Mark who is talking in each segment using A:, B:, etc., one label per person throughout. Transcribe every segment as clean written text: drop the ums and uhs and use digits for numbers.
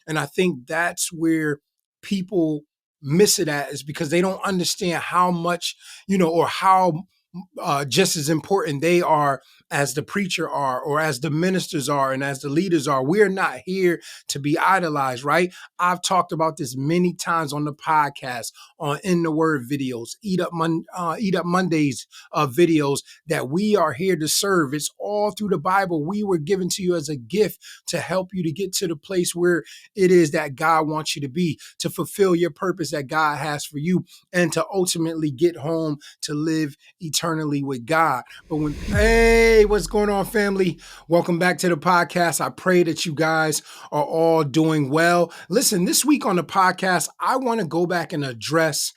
A: And I think that's where people miss it at, is because they don't understand how much, or how just as important they are as the preacher are, or as the ministers are, and as the leaders are. We're not here to be idolized, right? I've talked about this many times on the podcast, on In the Word videos, Eat Up Mondays videos, that we are here to serve. It's all through the Bible. We were given to you as a gift to help you to get to the place where it is that God wants you to be, to fulfill your purpose that God has for you, and to ultimately get home to live eternally with God. Hey, what's going on, family? Welcome back to the podcast. I pray that you guys are all doing well. Listen, this week on the podcast, I want to go back and address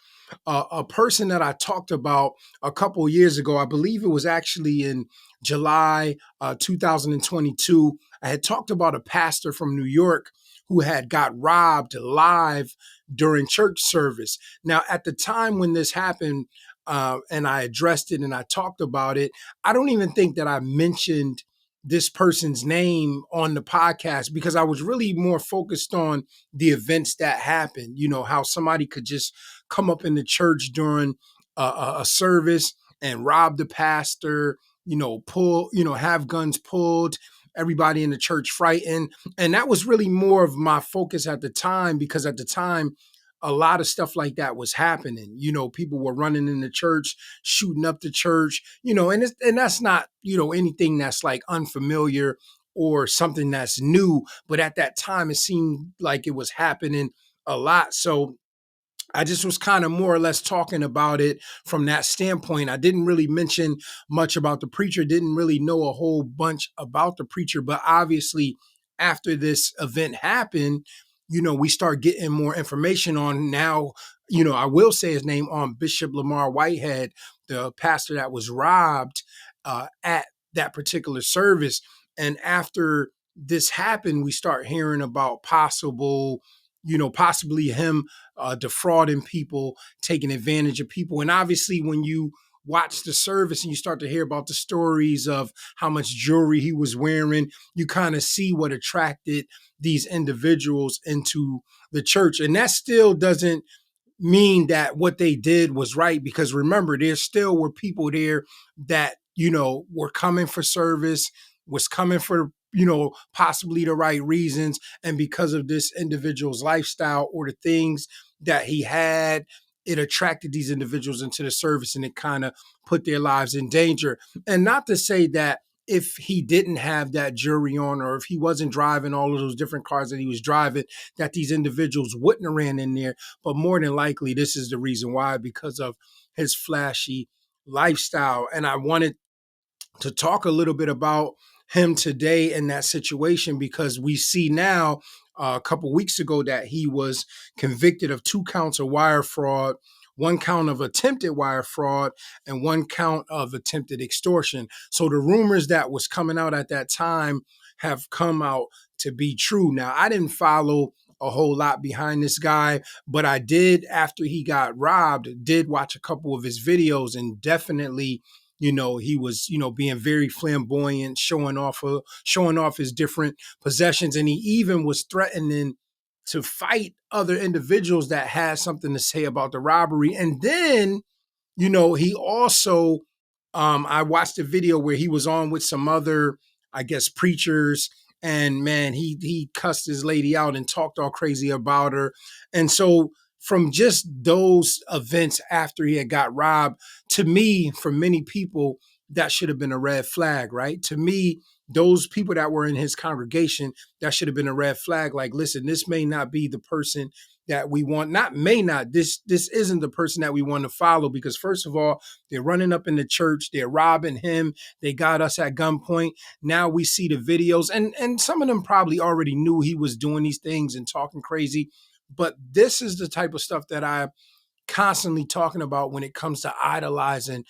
A: a person that I talked about a couple of years ago. I believe it was actually in July 2022. I had talked about a pastor from New York who had got robbed live during church service. Now, at the time when this happened, and I addressed it and I talked about it, I don't even think that I mentioned this person's name on the podcast, because I was really more focused on the events that happened. How somebody could just come up in the church during a service and rob the pastor, have guns pulled, everybody in the church frightened. And that was really more of my focus at the time, because at the time, a lot of stuff like that was happening. People were running in the church, shooting up the church, and that's not, anything that's like unfamiliar or something that's new. But at that time, it seemed like it was happening a lot. So I just was kind of more or less talking about it from that standpoint. I didn't really mention much about the preacher, didn't really know a whole bunch about the preacher, but obviously after this event happened, we start getting more information on now, I will say his name, on Bishop Lamar Whitehead, the pastor that was robbed at that particular service. And after this happened, we start hearing about possibly him defrauding people, taking advantage of people. And obviously, when you watch the service and you start to hear about the stories of how much jewelry he was wearing, you kind of see what attracted these individuals into the church. And that still doesn't mean that what they did was right, because remember, there still were people there that, were coming for service, was coming for, possibly the right reasons. And because of this individual's lifestyle or the things that he had, it attracted these individuals into the service, and it kind of put their lives in danger. And not to say that if he didn't have that jewelry on, or if he wasn't driving all of those different cars that he was driving, that these individuals wouldn't have ran in there. But more than likely, this is the reason why, because of his flashy lifestyle. And I wanted to talk a little bit about him today in that situation, because we see now a couple weeks ago that he was convicted of 2 counts of wire fraud, 1 count of attempted wire fraud, and 1 count of attempted extortion. So the rumors that was coming out at that time have come out to be true. Now, I didn't follow a whole lot behind this guy, but I did, after he got robbed, did watch a couple of his videos, and definitely, he was, being very flamboyant, showing off his different possessions. And he even was threatening to fight other individuals that had something to say about the robbery. And then, he also, I watched a video where he was on with some other, I guess, preachers, and man, he cussed his lady out and talked all crazy about her. And so from just those events after he had got robbed, to me, for many people, that should have been a red flag, right? To me, those people that were in his congregation, that should have been a red flag. Like, listen, this may not be the person that we want. Not may not. This isn't the person that we want to follow, because first of all, they're running up in the church, they're robbing him, they got us at gunpoint. Now we see the videos, and some of them probably already knew he was doing these things and talking crazy. But this is the type of stuff that I'm constantly talking about when it comes to idolizing,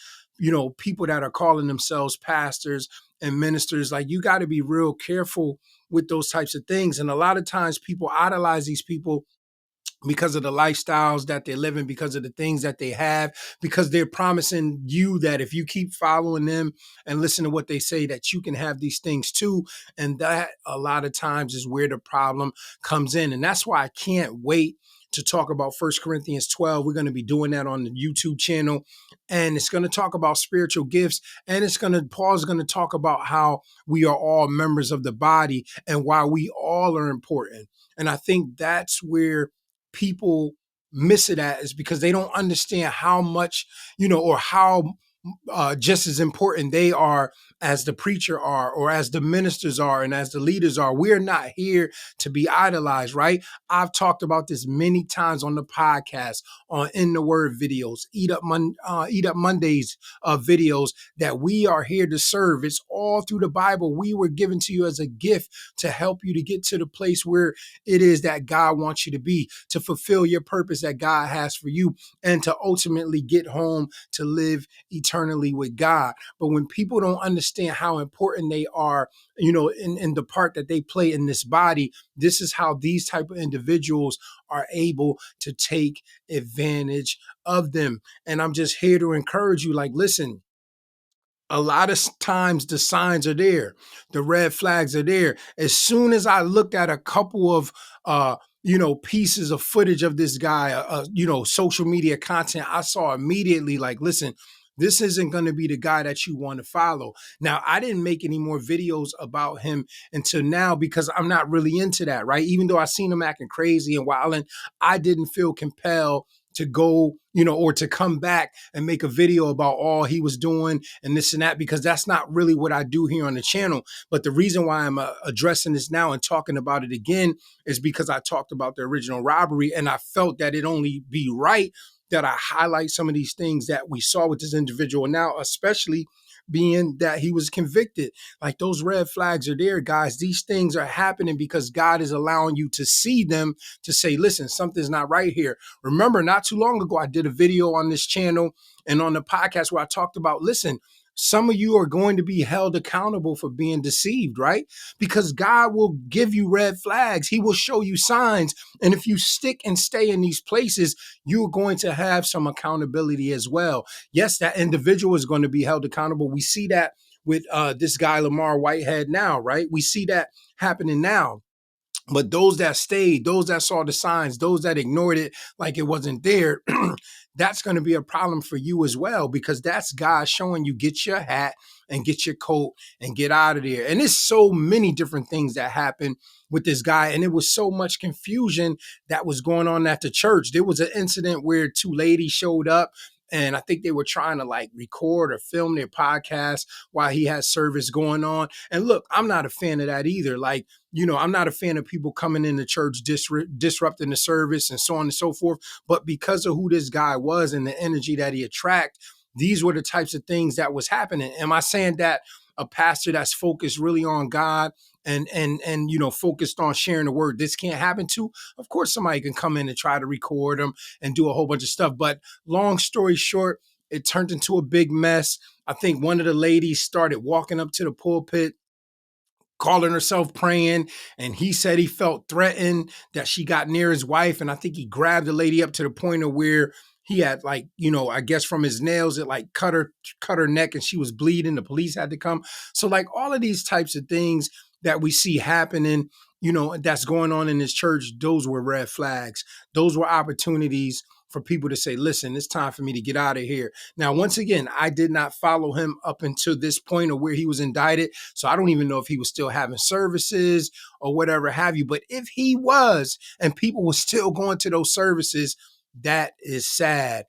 A: people that are calling themselves pastors and ministers. Like, you got to be real careful with those types of things. And a lot of times people idolize these people because of the lifestyles that they're living, because of the things that they have, because they're promising you that if you keep following them and listen to what they say, that you can have these things too. And that a lot of times is where the problem comes in. And that's why I can't wait to talk about 1 Corinthians 12. We're going to be doing that on the YouTube channel. And it's going to talk about spiritual gifts. And Paul's going to talk about how we are all members of the body and why we all are important. And I think that's where people miss it at, is because they don't understand how much, or how just as important they are as the preacher are, or as the ministers are, and as the leaders are. We're not here to be idolized, right? I've talked about this many times on the podcast, on In the Word videos, Eat Up Mondays videos, that we are here to serve. It's all through the Bible. We were given to you as a gift to help you to get to the place where it is that God wants you to be, to fulfill your purpose that God has for you, and to ultimately get home to live eternally with God. But when people don't understand how important they are, in the part that they play in this body, this is how these type of individuals are able to take advantage of them. And I'm just here to encourage you, like, listen, a lot of times the signs are there, the red flags are there. As soon as I looked at a couple of pieces of footage of this guy, social media content, I saw immediately, like, listen, this isn't going to be the guy that you want to follow. Now, I didn't make any more videos about him until now because I'm not really into that, right? Even though I seen him acting crazy and wilding, I didn't feel compelled to go, or to come back and make a video about all he was doing and this and that, because that's not really what I do here on the channel. But the reason why I'm addressing this now and talking about it again is because I talked about the original robbery, and I felt that it only be right that I highlight some of these things that we saw with this individual now, especially being that he was convicted. Like, those red flags are there, guys. These things are happening because God is allowing you to see them, to say, listen, something's not right here. Remember, not too long ago, I did a video on this channel and on the podcast where I talked about, listen, some of you are going to be held accountable for being deceived, right? Because God will give you red flags. He will show you signs. And if you stick and stay in these places, you're going to have some accountability as well. Yes, that individual is going to be held accountable. We see that with this guy, Lamar Whitehead, now, right? We see that happening now. But those that stayed, those that saw the signs, those that ignored it like it wasn't there, that's going to be a problem for you as well, because that's God showing you, get your hat and get your coat and get out of there. And there's so many different things that happened with this guy. And it was so much confusion that was going on at the church. There was an incident where two ladies showed up, and I think they were trying to like record or film their podcast while he had service going on. And look, I'm not a fan of that either. Like, I'm not a fan of people coming in the church, disrupting the service and so on and so forth. But because of who this guy was and the energy that he attracted, these were the types of things that was happening. Am I saying that a pastor that's focused really on God and focused on sharing the word, this can't happen to? Of course, somebody can come in and try to record them and do a whole bunch of stuff. But long story short, it turned into a big mess. I think one of the ladies started walking up to the pulpit, calling herself praying, and he said he felt threatened that she got near his wife. And I think he grabbed the lady up to the point of where he had, like, I guess from his nails, it like cut her neck, and she was bleeding. The police had to come. So like all of these types of things that we see happening, that's going on in this church, those were red flags. Those were opportunities for people to say, listen, it's time for me to get out of here. Now, once again, I did not follow him up until this point of where he was indicted. So I don't even know if he was still having services or whatever have you. But if he was, and people were still going to those services, that is sad.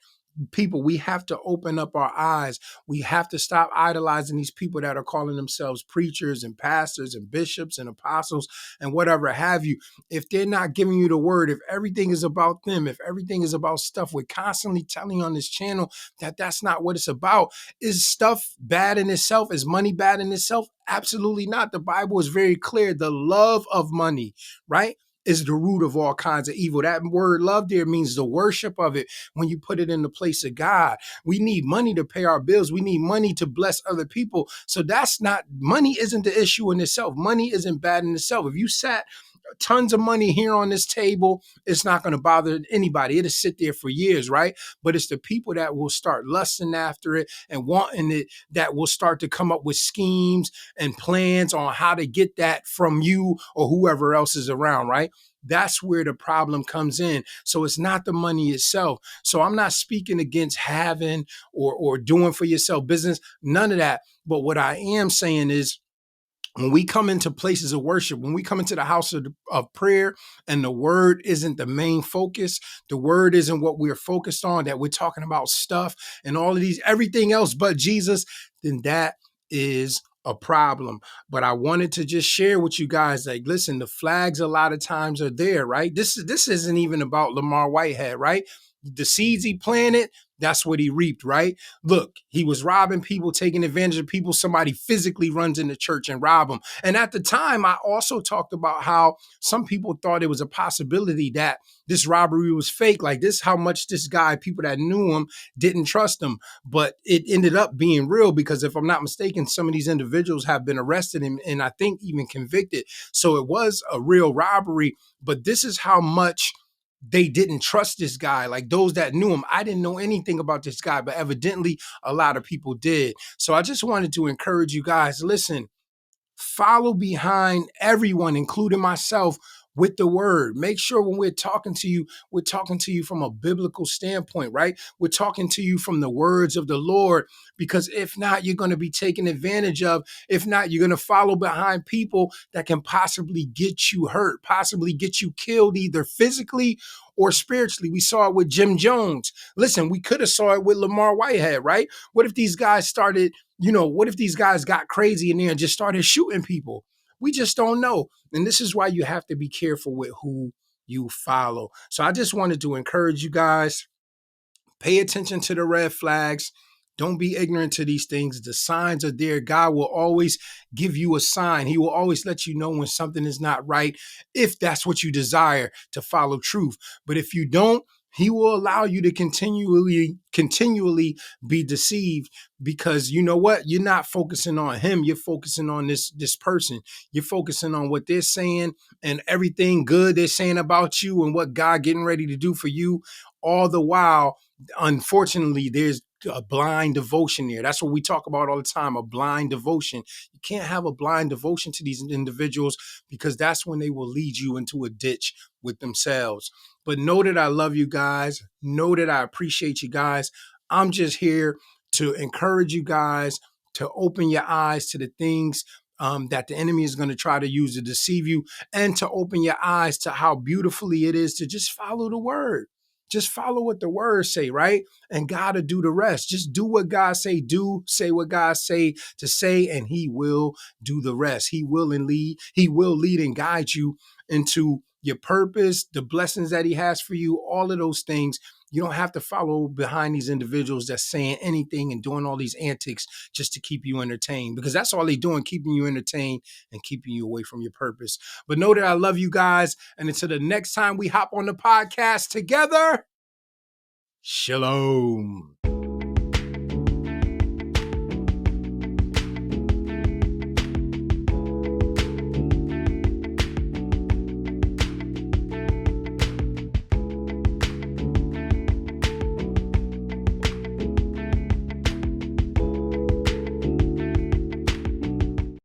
A: People, we have to open up our eyes. We have to stop idolizing these people that are calling themselves preachers and pastors and bishops and apostles and whatever have you. If they're not giving you the word, if everything is about them, if everything is about stuff, we're constantly telling you on this channel that that's not what it's about. Is stuff bad in itself? Is money bad in itself? Absolutely not. The Bible is very clear. The love of money, right, is the root of all kinds of evil. That word love there means the worship of it when you put it in the place of God. We need money to pay our bills. We need money to bless other people. So money isn't the issue in itself. Money isn't bad in itself. If you sat tons of money here on this table. It's not going to bother anybody. It'll sit there for years, right? But it's the people that will start lusting after it and wanting it that will start to come up with schemes and plans on how to get that from you or whoever else is around, right? That's where the problem comes in. So it's not the money itself. So I'm not speaking against having or doing for yourself business, none of that. But what I am saying is, when we come into places of worship, when we come into the house of prayer and the word isn't the main focus, the word isn't what we're focused on, that we're talking about stuff and all of these, everything else but Jesus, then that is a problem. But I wanted to just share with you guys, like, listen, the flags a lot of times are there, right? This isn't even about Lamar Whitehead, right? The seeds he planted, that's what he reaped, right? Look, he was robbing people, taking advantage of people. Somebody physically runs into church and rob them. And at the time, I also talked about how some people thought it was a possibility that this robbery was fake. Like this, how much this guy, people that knew him, didn't trust him. But it ended up being real because if I'm not mistaken, some of these individuals have been arrested and I think even convicted. So it was a real robbery. But this is how much they didn't trust this guy. Like those that knew him, I didn't know anything about this guy, but evidently a lot of people did. So I just wanted to encourage you guys, listen, follow behind everyone, including myself, with the word. Make sure when we're talking to you, we're talking to you from a biblical standpoint, right? We're talking to you from the words of the Lord, because if not, you're going to be taken advantage of. If not, you're going to follow behind people that can possibly get you hurt, possibly get you killed, either physically or spiritually. We saw it with Jim Jones. Listen, we could have saw it with Lamar Whitehead, right? What if these guys started, what if these guys got crazy in there and just started shooting people? We just don't know. And this is why you have to be careful with who you follow. So I just wanted to encourage you guys, pay attention to the red flags. Don't be ignorant to these things. The signs are there. God will always give you a sign. He will always let you know when something is not right, if that's what you desire, to follow truth. But if you don't, he will allow you to continually be deceived, because you know what? You're not focusing on him. You're focusing on this person. You're focusing on what they're saying and everything good they're saying about you and what God getting ready to do for you. All the while, unfortunately, there's a blind devotion there. That's what we talk about all the time, a blind devotion. You can't have a blind devotion to these individuals, because that's when they will lead you into a ditch with themselves. But know that I love you guys. Know that I appreciate you guys. I'm just here to encourage you guys to open your eyes to the things that the enemy is going to try to use to deceive you, and to open your eyes to how beautifully it is to just follow the word. Just follow what the words say, right? And God will do the rest. Just do what God say do, say what God say to say, and he will do the rest. He will lead and guide you into your purpose, the blessings that he has for you, all of those things. You don't have to follow behind these individuals that's saying anything and doing all these antics just to keep you entertained, because that's all they're doing, keeping you entertained and keeping you away from your purpose. But know that I love you guys. And until the next time we hop on the podcast together, shalom.